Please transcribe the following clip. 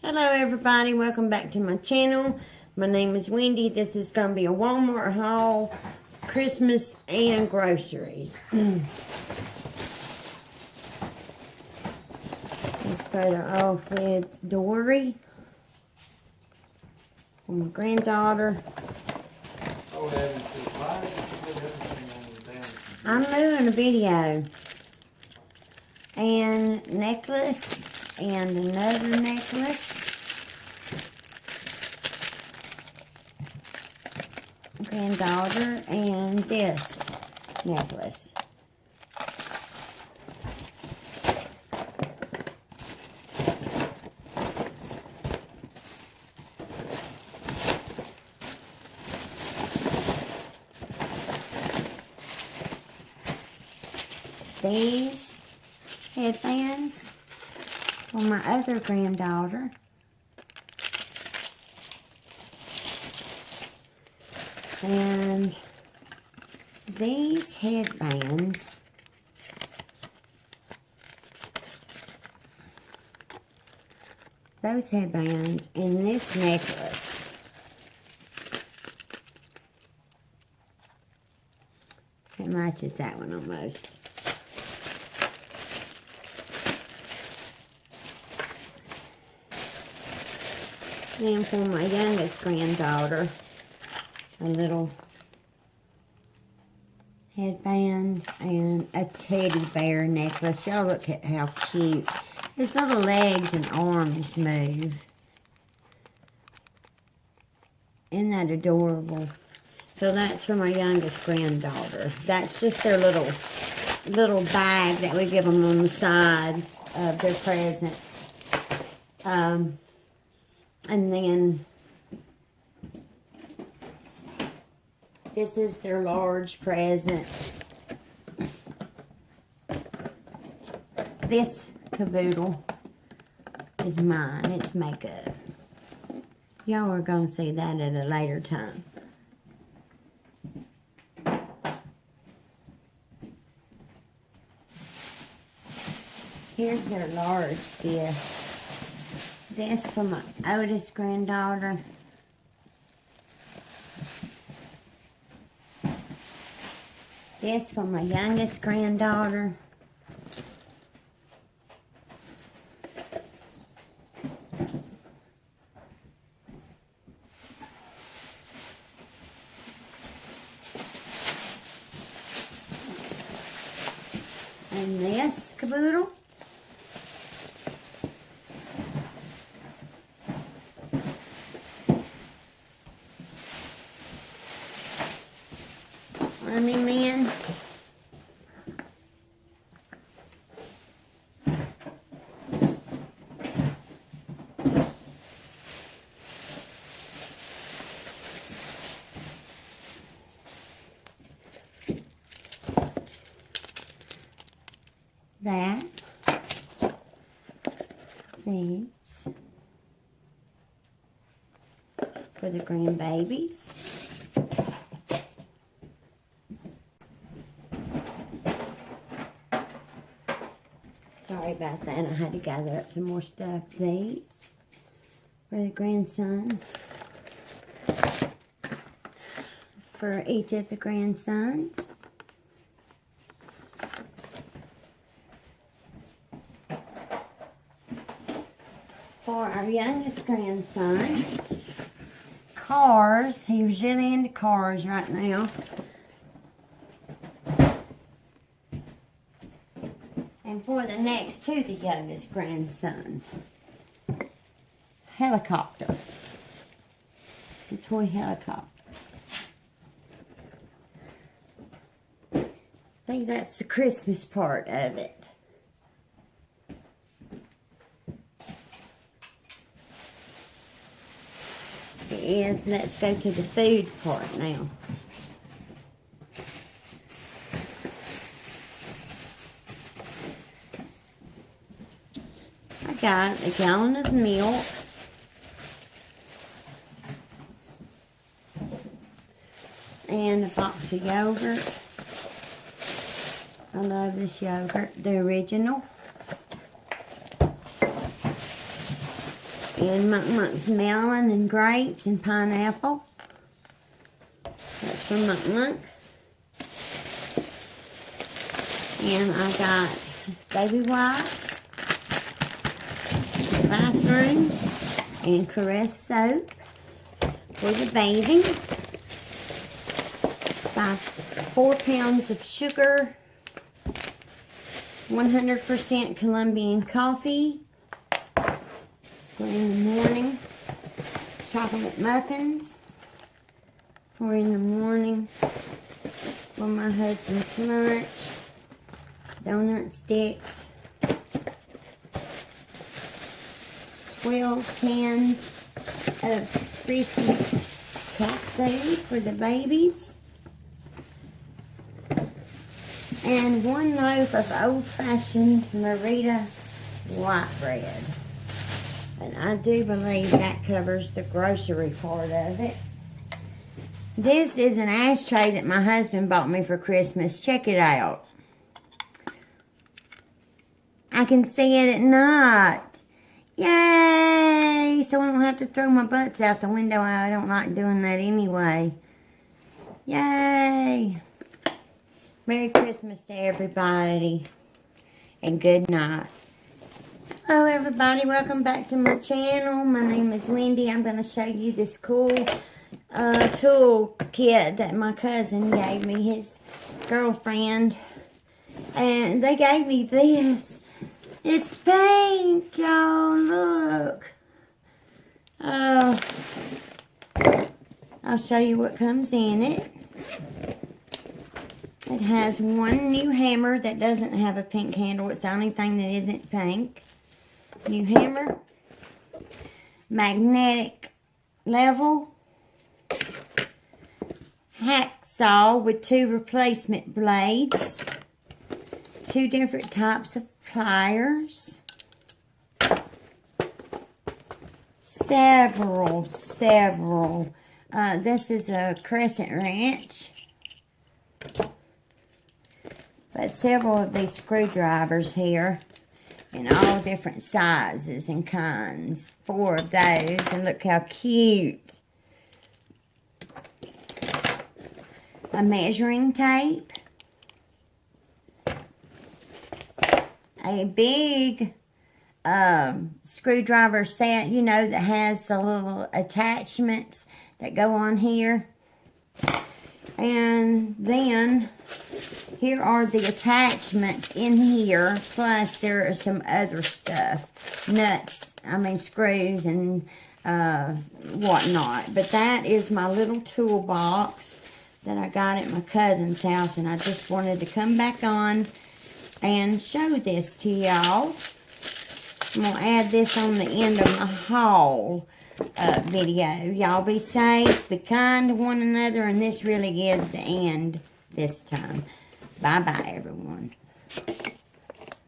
Hello everybody, welcome back to my channel. My name is Wendy. This is going to be a Walmart haul, Christmas and groceries. Let's start off with Dory for my granddaughter. I'm doing a video. And necklace. And another necklace. Granddaughter and this necklace. These headbands for my other granddaughter. And these headbands those headbands and this necklace. It matches that one almost. And for my youngest granddaughter, a little headband and a teddy bear necklace. Y'all look at how cute. His little legs and arms move. Isn't that adorable? So that's for my youngest granddaughter. That's just their little bag that we give them on the side of their presents. And then this is their large present. This caboodle is mine. It's makeup. Y'all are going to see that at a later time. Here's their large gift. This for my oldest granddaughter. This for my youngest granddaughter. And this caboodle. Running Man. That. These. For the grandbabies. Sorry about that. I had to gather up some more stuff. These for the grandson. For each of the grandsons. For our youngest grandson. Cars. He was really into cars right now. And for the next to the youngest grandson, helicopter, the toy helicopter. I think that's the Christmas part of it. It is. Let's go to the food part now. Got a gallon of milk, and a box of yogurt. I love this yogurt, the original. And Munk's melon and grapes and pineapple. That's from Munk. And I got baby wipes, bathroom, and Caress soap for the bathing. 4 pounds of sugar, 100% Colombian coffee for in the morning, chocolate muffins for in the morning for my husband's lunch, donut sticks, 12 cans of Friskies cat food for the babies, and 1 loaf of old-fashioned Merita white bread. And I do believe that covers the grocery part of it. This is an ashtray that my husband bought me for Christmas. Check it out. I can see it at night. Yay! So I don't have to throw my butts out the window. I don't like doing that anyway. Yay! Merry Christmas to everybody. And good night. Hello everybody. Welcome back to my channel. My name is Wendy. I'm going to show you this cool tool kit that my cousin gave me, his girlfriend. And they gave me this. It's pink, y'all. Look. I'll show you what comes in it. It has 1 new hammer that doesn't have a pink handle. It's the only thing that isn't pink. New hammer. Magnetic level. Hacksaw with 2 replacement blades. 2 different types of pliers. Several. This is a crescent wrench. But several of these screwdrivers here. In all different sizes and kinds. 4 of those. And look how cute. A measuring tape. A big screwdriver set, you know, that has the little attachments that go on here. And then here are the attachments in here, plus there are some other stuff, nuts, screws and whatnot. But that is my little toolbox that I got at my cousin's house, and I just wanted to come back on and show this to y'all. I'm going to add this on the end of my haul video. Y'all be safe, be kind to one another, and this really is the end this time. Bye-bye, everyone.